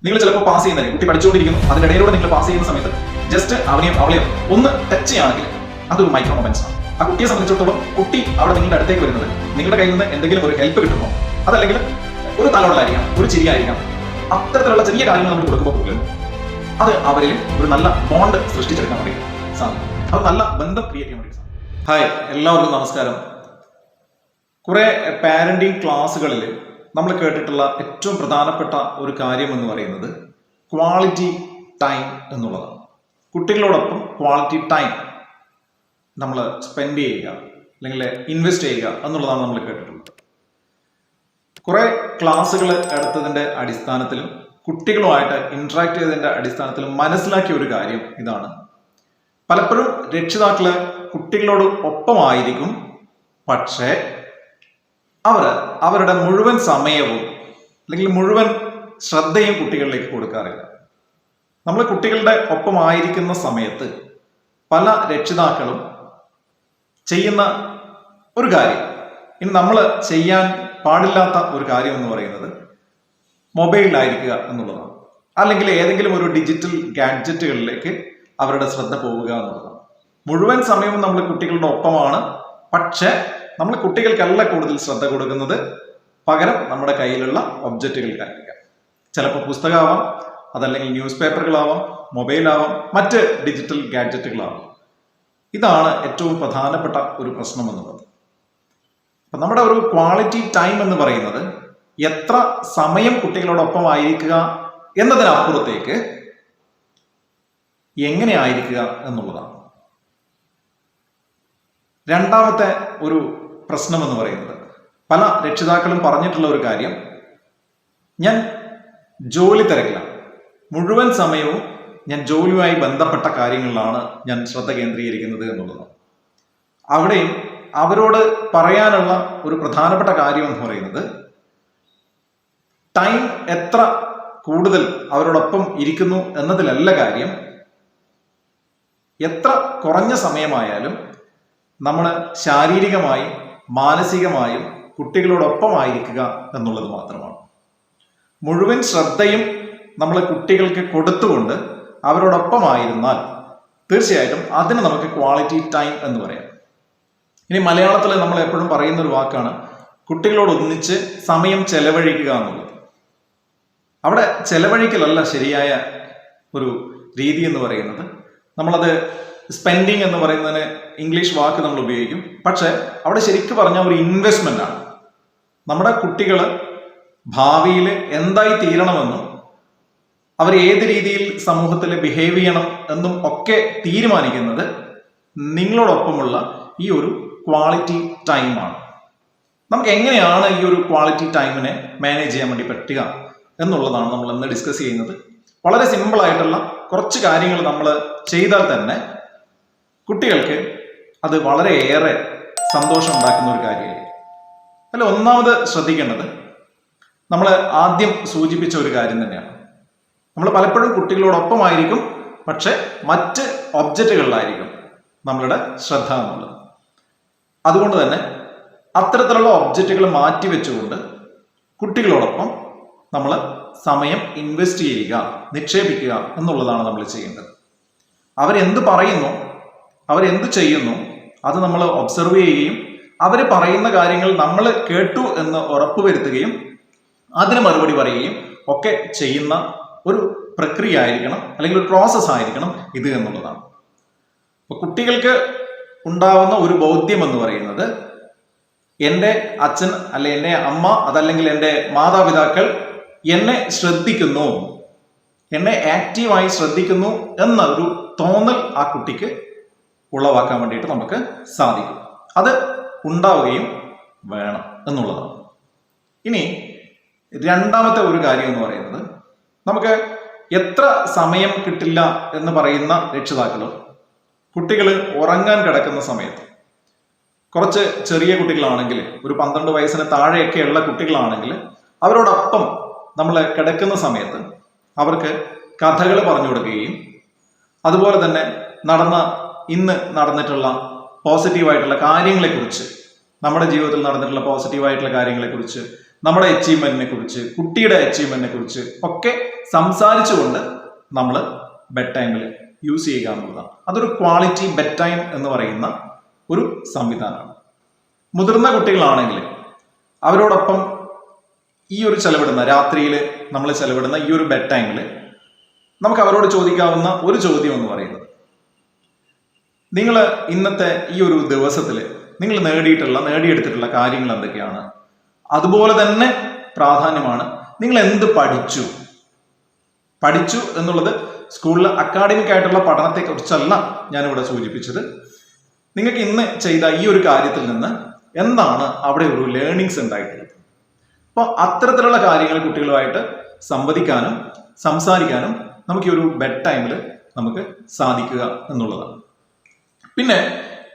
നിങ്ങൾ ചിലപ്പോൾ പാസ് ചെയ്യുന്നത് കുട്ടി പഠിച്ചുകൊണ്ടിരിക്കുന്നു, അതിനിടയിലൂടെ നിങ്ങൾ പാസ് ചെയ്യുന്ന സമയത്ത് ജസ്റ്റ് അവനെയും അവളെയും ഒന്ന് ടച്ച് ചെയ്യുകയാണെങ്കിൽ അതൊരു മൈക്രോ മൊമെന്റ്സ് ആണ്. ആ കുട്ടിയെ സംബന്ധിച്ചിടത്തോളം കുട്ടി അവിടെ നിങ്ങളുടെ അടുത്തേക്ക് വരുന്നത് നിങ്ങളുടെ കയ്യിൽ നിന്ന് എന്തെങ്കിലും ഒരു ഹെൽപ്പ് കിട്ടുമോ, അതല്ലെങ്കിൽ ഒരു തലോടലായിരിക്കാം, ഒരു ചിരിയായിരിക്കാം, അത്തരത്തിലുള്ള ചെറിയ കാര്യങ്ങൾ നമ്മൾ കൊടുക്കുമ്പോൾ പോലും അത് അവരിൽ ഒരു നല്ല ബോണ്ട് സൃഷ്ടിച്ചെടുക്കാൻ വേണ്ടി സാധിക്കും. അത് നല്ല ബന്ധം ക്രിയേറ്റ് ചെയ്യാൻ വേണ്ടി സാധിക്കും. ഹായ്, എല്ലാവർക്കും നമസ്കാരം. കുറെ പാരന്റിങ് ക്ലാസ്സുകളിൽ നമ്മൾ കേട്ടിട്ടുള്ള ഏറ്റവും പ്രധാനപ്പെട്ട ഒരു കാര്യം എന്ന് പറയുന്നത് ക്വാളിറ്റി ടൈം എന്നുള്ളതാണ്. കുട്ടികളോടൊപ്പം ക്വാളിറ്റി ടൈം നമ്മൾ സ്പെൻഡ് ചെയ്യുക അല്ലെങ്കിൽ ഇൻവെസ്റ്റ് ചെയ്യുക എന്നുള്ളതാണ് നമ്മൾ കേട്ടിട്ടുള്ളത്. കുറെ ക്ലാസ്സുകൾ എടുത്തതിൻ്റെ അടിസ്ഥാനത്തിലും കുട്ടികളുമായിട്ട് ഇന്ററാക്ട് ചെയ്തതിൻ്റെ അടിസ്ഥാനത്തിലും മനസ്സിലാക്കിയ ഒരു കാര്യം ഇതാണ്. പലപ്പോഴും രക്ഷിതാക്കള് കുട്ടികളോട് ഒപ്പമായിരിക്കും, പക്ഷേ അവരുടെ മുഴുവൻ സമയവും അല്ലെങ്കിൽ മുഴുവൻ ശ്രദ്ധയും കുട്ടികളിലേക്ക് കൊടുക്കാറില്ല. നമ്മൾ കുട്ടികളുടെ ഒപ്പമായിരിക്കുന്ന സമയത്ത് പല രക്ഷിതാക്കളും ചെയ്യുന്ന ഒരു കാര്യം, ഇനി നമ്മൾ ചെയ്യാൻ പാടില്ലാത്ത ഒരു കാര്യം എന്ന് പറയുന്നത് മൊബൈലിലായിരിക്കുക എന്നുള്ളതാണ്, അല്ലെങ്കിൽ ഏതെങ്കിലും ഒരു ഡിജിറ്റൽ ഗാഡ്ജറ്റുകളിലേക്ക് അവരുടെ ശ്രദ്ധ പോവുക എന്നുള്ളതാണ്. മുഴുവൻ സമയവും നമ്മൾ കുട്ടികളുടെ ഒപ്പമാണ്, പക്ഷെ നമ്മൾ കുട്ടികൾക്കല്ല കൂടുതൽ ശ്രദ്ധ കൊടുക്കുന്നത്, പകരം നമ്മുടെ കയ്യിലുള്ള ഒബ്ജക്റ്റുകൾക്കായിരിക്കാം. ചിലപ്പോൾ പുസ്തകമാവാം, അതല്ലെങ്കിൽ ന്യൂസ് പേപ്പറുകളാവാം, മൊബൈലാവാം, മറ്റ് ഡിജിറ്റൽ ഗാഡ്ജറ്റുകളാവാം. ഇതാണ് ഏറ്റവും പ്രധാനപ്പെട്ട ഒരു പ്രശ്നം എന്നുള്ളത്. അപ്പൊ നമ്മുടെ ഒരു ക്വാളിറ്റി ടൈം എന്ന് പറയുന്നത് എത്ര സമയം കുട്ടികളോടൊപ്പം ആയിരിക്കുക എന്നതിനപ്പുറത്തേക്ക് എങ്ങനെ ആയിരിക്കുക എന്നുള്ളതാണ്. രണ്ടാമത്തെ ഒരു പ്രശ്നം എന്ന് പറയുന്നത് പല രക്ഷിതാക്കളും പറഞ്ഞിട്ടുള്ള ഒരു കാര്യം, ഞാൻ ജോലി തിരക്കിലാണ്, മുഴുവൻ സമയവും ഞാൻ ജോലിയുമായി ബന്ധപ്പെട്ട കാര്യങ്ങളിലാണ് ഞാൻ ശ്രദ്ധ കേന്ദ്രീകരിക്കുന്നത് എന്നുള്ളതാണ്. അവിടെയും അവരോട് പറയാനുള്ള ഒരു പ്രധാനപ്പെട്ട കാര്യം എന്ന് പറയുന്നത് ടൈം എത്ര കൂടുതൽ അവരോടൊപ്പം ഇരിക്കുന്നു എന്നതിലല്ല കാര്യം, എത്ര കുറഞ്ഞ സമയമായാലും നമ്മൾ ശാരീരികമായും മാനസികമായും കുട്ടികളോടൊപ്പമായിരിക്കുക എന്നുള്ളത് മാത്രമാണ്. മുഴുവൻ ശ്രദ്ധയും നമ്മൾ കുട്ടികൾക്ക് കൊടുത്തുകൊണ്ട് അവരോടൊപ്പമായിരുന്നാൽ തീർച്ചയായിട്ടും അതിന് നമുക്ക് ക്വാളിറ്റി ടൈം എന്ന് പറയാം. ഇനി മലയാളത്തിൽ നമ്മൾ എപ്പോഴും പറയുന്ന ഒരു വാക്കാണ് കുട്ടികളോടൊന്നിച്ച് സമയം ചെലവഴിക്കുക എന്നുള്ളത്. അവിടെ ചെലവഴിക്കലല്ല ശരിയായ ഒരു രീതി എന്ന് പറയുന്നത്. നമ്മളത് സ്പെൻഡിങ് എന്ന് പറയുന്നതിന് ഇംഗ്ലീഷ് വാക്ക് നമ്മൾ ഉപയോഗിക്കും, പക്ഷെ അവിടെ ശരിക്കും പറഞ്ഞാൽ ഒരു ഇൻവെസ്റ്റ്മെന്റ് ആണ്. നമ്മുടെ കുട്ടികൾ ഭാവിയിൽ എന്തായി തീരണമെന്നും അവർ ഏത് രീതിയിൽ സമൂഹത്തിൽ ബിഹേവ് ചെയ്യണം എന്നും ഒക്കെ തീരുമാനിക്കുന്നത് നിങ്ങളോടൊപ്പമുള്ള ഈ ഒരു ക്വാളിറ്റി ടൈമാണ്. നമുക്ക് എങ്ങനെയാണ് ഈ ഒരു ക്വാളിറ്റി ടൈമിനെ മാനേജ് ചെയ്യാൻ വേണ്ടി പറ്റുക എന്നുള്ളതാണ് നമ്മൾ ഇന്ന് ഡിസ്കസ് ചെയ്യുന്നത്. വളരെ സിമ്പിൾ ആയിട്ടുള്ള കുറച്ച് കാര്യങ്ങൾ നമ്മൾ ചെയ്താൽ തന്നെ കുട്ടികൾക്ക് അത് വളരെയേറെ സന്തോഷം ഉണ്ടാക്കുന്ന ഒരു കാര്യമായിരിക്കും. അതിൽ ഒന്നാമത് ശ്രദ്ധിക്കേണ്ടത് നമ്മൾ ആദ്യം സൂചിപ്പിച്ച ഒരു കാര്യം തന്നെയാണ്. നമ്മൾ പലപ്പോഴും കുട്ടികളോടൊപ്പമായിരിക്കും, പക്ഷെ മറ്റ് ഒബ്ജക്റ്റുകളിലായിരിക്കും നമ്മളുടെ ശ്രദ്ധ എന്നുള്ളത്. അതുകൊണ്ട് തന്നെ അത്തരത്തിലുള്ള ഒബ്ജക്റ്റുകൾ മാറ്റി വെച്ചുകൊണ്ട് കുട്ടികളോടൊപ്പം നമ്മൾ സമയം ഇൻവെസ്റ്റ് ചെയ്യുക, നിക്ഷേപിക്കുക എന്നുള്ളതാണ് നമ്മൾ ചെയ്യേണ്ടത്. അവരെന്ത് പറയുന്നു, അവരെന്ത് ചെയ്യുന്നു, അത് നമ്മൾ ഒബ്സർവ് ചെയ്യുകയും അവർ പറയുന്ന കാര്യങ്ങൾ നമ്മൾ കേട്ടു എന്ന് ഉറപ്പുവരുത്തുകയും അതിന് മറുപടി പറയുകയും ഒക്കെ ചെയ്യുന്ന ഒരു പ്രക്രിയ ആയിരിക്കണം, അല്ലെങ്കിൽ ഒരു പ്രോസസ് ആയിരിക്കണം ഇത് എന്നുള്ളതാണ്. അപ്പൊ കുട്ടികൾക്ക് ഉണ്ടാവുന്ന ഒരു ബോധ്യം എന്ന് പറയുന്നത് എൻ്റെ അച്ഛൻ അല്ലെ എൻ്റെ അമ്മ അതല്ലെങ്കിൽ എൻ്റെ മാതാപിതാക്കൾ എന്നെ ശ്രദ്ധിക്കുന്നു, എന്നെ ആക്റ്റീവായി ശ്രദ്ധിക്കുന്നു എന്ന ഒരു തോന്നൽ ആ കുട്ടിക്ക് ഉളവാക്കാൻ വേണ്ടിയിട്ട് നമുക്ക് സാധിക്കും. അത് ഉണ്ടാവുകയും വേണം എന്നുള്ളതാണ്. ഇനി രണ്ടാമത്തെ ഒരു കാര്യം എന്ന് പറയുന്നത്, നമുക്ക് എത്ര സമയം കിട്ടില്ല എന്ന് പറയുന്ന രക്ഷിതാക്കളും കുട്ടികൾ ഉറങ്ങാൻ കിടക്കുന്ന സമയത്ത്, കുറച്ച് ചെറിയ കുട്ടികളാണെങ്കിൽ ഒരു 12 വയസ്സിന് താഴെയൊക്കെയുള്ള കുട്ടികളാണെങ്കിൽ അവരോടൊപ്പം നമ്മൾ കിടക്കുന്ന സമയത്ത് അവർക്ക് കഥകൾ പറഞ്ഞു കൊടുക്കുകയും അതുപോലെ തന്നെ ഇന്ന് നടന്നിട്ടുള്ള പോസിറ്റീവായിട്ടുള്ള കാര്യങ്ങളെക്കുറിച്ച്, നമ്മുടെ ജീവിതത്തിൽ നടന്നിട്ടുള്ള പോസിറ്റീവായിട്ടുള്ള കാര്യങ്ങളെക്കുറിച്ച് നമ്മുടെ അച്ചീവ്മെന്റിനെ കുറിച്ച്, കുട്ടിയുടെ അച്ചീവ്മെന്റിനെ കുറിച്ച് ഒക്കെ സംസാരിച്ചുകൊണ്ട് നമ്മൾ ബെഡ് ടൈമിൽ യൂസ് ചെയ്യുക എന്നുള്ളതാണ്. അതൊരു ക്വാളിറ്റി ബെഡ് ടൈം എന്ന് പറയുന്ന ഒരു സംവിധാനമാണ്. മുതിർന്ന കുട്ടികളാണെങ്കിൽ അവരോടൊപ്പം ഈ ഒരു രാത്രിയിൽ നമ്മൾ ചെലവിടുന്ന ഈ ഒരു ബെഡ് ടൈമിൽ നമുക്ക് അവരോട് ചോദിക്കാവുന്ന ഒരു ചോദ്യം എന്ന് പറയുന്നത്, നിങ്ങൾ ഇന്നത്തെ ഈ ഒരു ദിവസത്തിൽ നിങ്ങൾ നേടിയെടുത്തിട്ടുള്ള കാര്യങ്ങൾ എന്തൊക്കെയാണ്? അതുപോലെ തന്നെ പ്രാധാന്യമാണ്, നിങ്ങൾ എന്ത് പഠിച്ചു എന്നുള്ളത് സ്കൂളിൽ അക്കാഡമിക് ആയിട്ടുള്ള പഠനത്തെ കുറിച്ചല്ല ഞാനിവിടെ സൂചിപ്പിച്ചത്. നിങ്ങൾക്ക് ഇന്ന് ചെയ്ത ഈ ഒരു കാര്യത്തിൽ നിന്ന് എന്താണ് അവിടെ ഒരു ലേണിങ്സ് ഉണ്ടായിട്ടുള്ളത്? അപ്പോൾ അത്തരത്തിലുള്ള കാര്യങ്ങൾ കുട്ടികളുമായിട്ട് സംവദിക്കാനും സംസാരിക്കാനും നമുക്ക് ഈ ഒരു ബെഡ് ടൈമിൽ നമുക്ക് സാധിക്കുക എന്നുള്ളതാണ്. പിന്നെ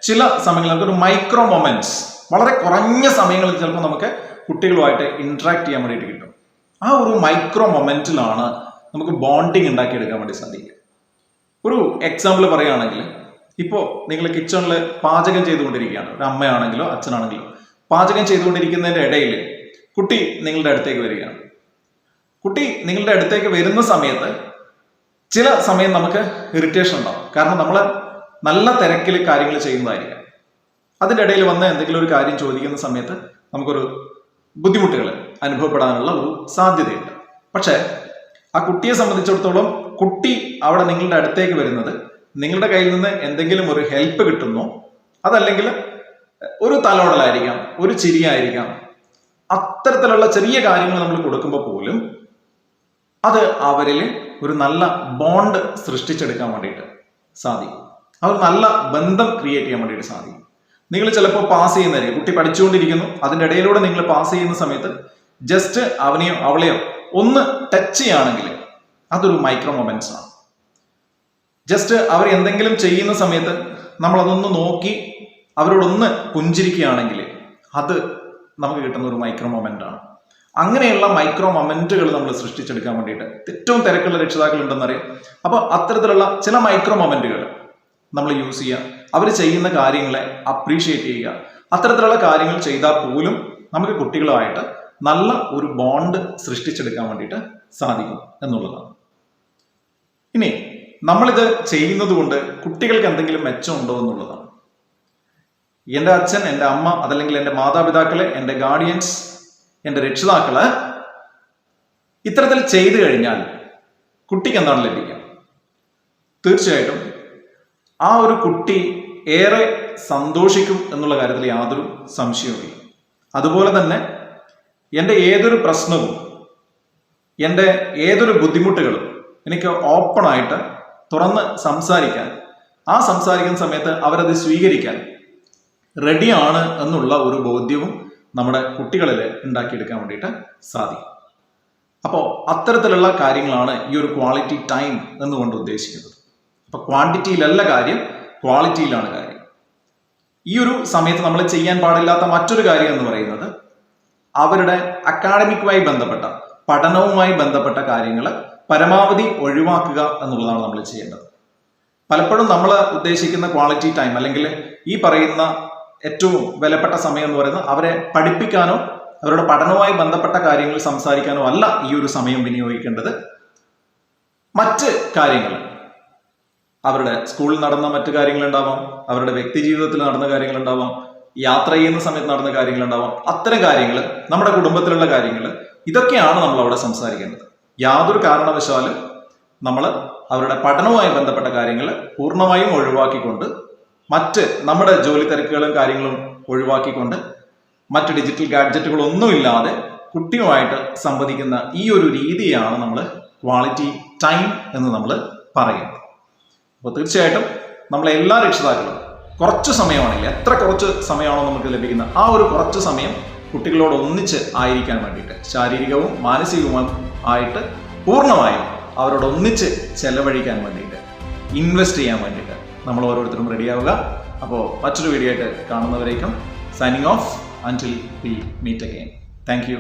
ചില സമയങ്ങളിൽ നമുക്കൊരു മൈക്രോ മൊമെന്റ്സ്, വളരെ കുറഞ്ഞ സമയങ്ങളിൽ ചിലപ്പോൾ നമുക്ക് കുട്ടികളുമായിട്ട് ഇന്ററാക്ട് ചെയ്യാൻ വേണ്ടിയിട്ട് കിട്ടും. ആ ഒരു മൈക്രോ മൊമെന്റിലാണ് നമുക്ക് ബോണ്ടിങ് ഉണ്ടാക്കിയെടുക്കാൻ വേണ്ടി സാധിക്കുക. ഒരു എക്സാമ്പിൾ പറയുകയാണെങ്കിൽ, ഇപ്പോൾ നിങ്ങൾ കിച്ചണിൽ പാചകം ചെയ്തുകൊണ്ടിരിക്കുകയാണ്, ഒരു അമ്മയാണെങ്കിലോ അച്ഛനാണെങ്കിലോ പാചകം ചെയ്തുകൊണ്ടിരിക്കുന്നതിൻ്റെ ഇടയിൽ കുട്ടി നിങ്ങളുടെ അടുത്തേക്ക് വരികയാണ്. കുട്ടി നിങ്ങളുടെ അടുത്തേക്ക് വരുന്ന സമയത്ത് ചില സമയം നമുക്ക് ഇറിറ്റേഷൻ ഉണ്ടാവും. കാരണം നമ്മൾ നല്ല തിരക്കിൽ കാര്യങ്ങൾ ചെയ്യുന്നതായിരിക്കാം. അതിൻ്റെ ഇടയിൽ വന്ന് എന്തെങ്കിലും ഒരു കാര്യം ചോദിക്കുന്ന സമയത്ത് നമുക്കൊരു ബുദ്ധിമുട്ടുകൾ അനുഭവപ്പെടാനുള്ള ഒരു സാധ്യതയുണ്ട്. പക്ഷേ ആ കുട്ടിയെ സംബന്ധിച്ചിടത്തോളം കുട്ടി അവിടെ നിങ്ങളുടെ അടുത്തേക്ക് വരുന്നത് നിങ്ങളുടെ കയ്യിൽ നിന്ന് എന്തെങ്കിലും ഒരു ഹെൽപ്പ് കിട്ടുന്നോ, അതല്ലെങ്കിൽ ഒരു തലോടലായിരിക്കാം, ഒരു ചിരിയായിരിക്കാം, അത്തരത്തിലുള്ള ചെറിയ കാര്യങ്ങൾ നമ്മൾ കൊടുക്കുമ്പോൾ പോലും അത് അവരിൽ ഒരു നല്ല ബോണ്ട് സൃഷ്ടിച്ചെടുക്കാൻ വേണ്ടിയിട്ട് സാധിക്കും. ആ ഒരു നല്ല ബന്ധം ക്രിയേറ്റ് ചെയ്യാൻ വേണ്ടിയിട്ട് സാധിക്കും. നിങ്ങൾ ചിലപ്പോൾ പാസ് ചെയ്യുന്നതായിരിക്കും, കുട്ടി പഠിച്ചുകൊണ്ടിരിക്കുന്നു, അതിൻ്റെ ഇടയിലൂടെ നിങ്ങൾ പാസ് ചെയ്യുന്ന സമയത്ത് ജസ്റ്റ് അവനെയോ അവളെയോ ഒന്ന് ടച്ച് ചെയ്യുകയാണെങ്കിൽ അതൊരു മൈക്രോ മൊമെന്റ്സ് ആണ്. ജസ്റ്റ് അവർ എന്തെങ്കിലും ചെയ്യുന്ന സമയത്ത് നമ്മൾ അതൊന്ന് നോക്കി അവരോടൊന്ന് പുഞ്ചിരിക്കുകയാണെങ്കിൽ അത് നമുക്ക് കിട്ടുന്ന ഒരു മൈക്രോ മൊമെന്റ് ആണ്. അങ്ങനെയുള്ള മൈക്രോ മൊമെന്റുകൾ നമ്മൾ സൃഷ്ടിച്ചെടുക്കാൻ വേണ്ടിയിട്ട് ഏറ്റവും തിരക്കുള്ള രക്ഷിതാക്കൾ ഉണ്ടെന്നറിയാം. അപ്പോൾ അത്തരത്തിലുള്ള ചില മൈക്രോ മൊമെന്റുകൾ നമ്മൾ യൂസ് ചെയ്യുക, അവർ ചെയ്യുന്ന കാര്യങ്ങളെ അപ്രീഷിയേറ്റ് ചെയ്യുക. അത്തരത്തിലുള്ള കാര്യങ്ങൾ ചെയ്താൽ പോലും നമുക്ക് കുട്ടികളുമായിട്ട് നല്ല ഒരു ബോണ്ട് സൃഷ്ടിച്ചെടുക്കാൻ വേണ്ടിയിട്ട് സാധിക്കും എന്നുള്ളതാണ്. ഇനി നമ്മളിത് ചെയ്യുന്നത് കൊണ്ട് കുട്ടികൾക്ക് എന്തെങ്കിലും മെച്ചമുണ്ടോ എന്നുള്ളതാണ്. എൻ്റെ അച്ഛൻ, എൻ്റെ അമ്മ, അതല്ലെങ്കിൽ എൻ്റെ മാതാപിതാക്കളെ, എൻ്റെ ഗാർഡിയൻസ്, എൻ്റെ രക്ഷിതാക്കള് ഇത്തരത്തിൽ ചെയ്തു കഴിഞ്ഞാൽ കുട്ടിക്ക് എന്താണ് ലഭിക്കുക? തീർച്ചയായിട്ടും ആ ഒരു കുട്ടി ഏറെ സന്തോഷിക്കും എന്നുള്ള കാര്യത്തിൽ യാതൊരു സംശയവുമില്ല. അതുപോലെ തന്നെ എൻ്റെ ഏതൊരു പ്രശ്നവും, എൻ്റെ ഏതൊരു ബുദ്ധിമുട്ടുകളും എനിക്ക് ഓപ്പണായിട്ട് തുറന്ന് സംസാരിക്കാൻ, ആ സംസാരിക്കുന്ന സമയത്ത് അവരത് സ്വീകരിക്കാൻ റെഡിയാണ് എന്നുള്ള ഒരു ബോധ്യവും നമ്മുടെ കുട്ടികളിൽ ഉണ്ടാക്കിയെടുക്കാൻ വേണ്ടിയിട്ട് സാധിക്കും. അപ്പോൾ അത്തരത്തിലുള്ള കാര്യങ്ങളാണ് ഈ ഒരു ക്വാളിറ്റി ടൈം എന്നുകൊണ്ട് ഉദ്ദേശിക്കുന്നത്. അപ്പോൾ ക്വാണ്ടിറ്റിയിലല്ല കാര്യം, ക്വാളിറ്റിയിലാണ് കാര്യം. ഈ ഒരു സമയത്ത് നമ്മൾ ചെയ്യാൻ പാടില്ലാത്ത മറ്റൊരു കാര്യം എന്ന് പറയുന്നത് അവരുടെ അക്കാഡമിക്കുമായി ബന്ധപ്പെട്ട, പഠനവുമായി ബന്ധപ്പെട്ട കാര്യങ്ങൾ പരമാവധി ഒഴിവാക്കുക എന്നുള്ളതാണ് നമ്മൾ ചെയ്യേണ്ടത്. പലപ്പോഴും നമ്മൾ ഉദ്ദേശിക്കുന്ന ക്വാളിറ്റി ടൈം, അല്ലെങ്കിൽ ഈ പറയുന്ന ഏറ്റവും വിലപ്പെട്ട സമയം എന്ന് പറയുന്നത് അവരെ പഠിപ്പിക്കാനോ അവരുടെ പഠനവുമായി ബന്ധപ്പെട്ട കാര്യങ്ങൾ സംസാരിക്കാനോ അല്ല ഈ ഒരു സമയം വിനിയോഗിക്കേണ്ടത്. മറ്റ് കാര്യങ്ങൾ, അവരുടെ സ്കൂളിൽ നടന്ന മറ്റു കാര്യങ്ങളുണ്ടാവാം, അവരുടെ വ്യക്തി ജീവിതത്തിൽ നടന്ന കാര്യങ്ങളുണ്ടാവാം, യാത്ര ചെയ്യുന്ന സമയത്ത് നടന്ന കാര്യങ്ങളുണ്ടാവാം. അത്തരം കാര്യങ്ങൾ, നമ്മുടെ കുടുംബത്തിലുള്ള കാര്യങ്ങൾ, ഇതൊക്കെയാണ് നമ്മൾ അവിടെ സംസാരിക്കേണ്ടത്. യാതൊരു കാരണവശാലും നമ്മൾ അവരുടെ പഠനവുമായി ബന്ധപ്പെട്ട കാര്യങ്ങൾ പൂർണ്ണമായും ഒഴിവാക്കിക്കൊണ്ട്, മറ്റ് നമ്മുടെ ജോലി തിരക്കുകളും കാര്യങ്ങളും ഒഴിവാക്കിക്കൊണ്ട്, മറ്റ് ഡിജിറ്റൽ ഗാഡ്ജറ്റുകളൊന്നുമില്ലാതെ കുട്ടിയുമായിട്ട് സംവദിക്കുന്ന ഈ ഒരു രീതിയാണ് നമ്മൾ ക്വാളിറ്റി ടൈം എന്ന് നമ്മൾ പറയുന്നത്. അപ്പോൾ തീർച്ചയായിട്ടും നമ്മളെല്ലാ രക്ഷിതാക്കളും കുറച്ച് സമയമാണെങ്കിൽ, എത്ര കുറച്ച് സമയമാണോ നമുക്ക് ലഭിക്കുന്നത്, ആ ഒരു കുറച്ച് സമയം കുട്ടികളോട് ഒന്നിച്ച് ആയിരിക്കാൻ വേണ്ടിയിട്ട്, ശാരീരികവും മാനസികവും ആയിട്ട് പൂർണ്ണമായും അവരോട് ഒന്നിച്ച് ചെലവഴിക്കാൻ വേണ്ടിയിട്ട്, ഇൻവെസ്റ്റ് ചെയ്യാൻ വേണ്ടിയിട്ട് നമ്മൾ ഓരോരുത്തരും റെഡിയാവുക. അപ്പോൾ മറ്റൊരു വീഡിയോ ആയിട്ട് കാണുന്നവരേക്കും signing off until we meet again. Thank you.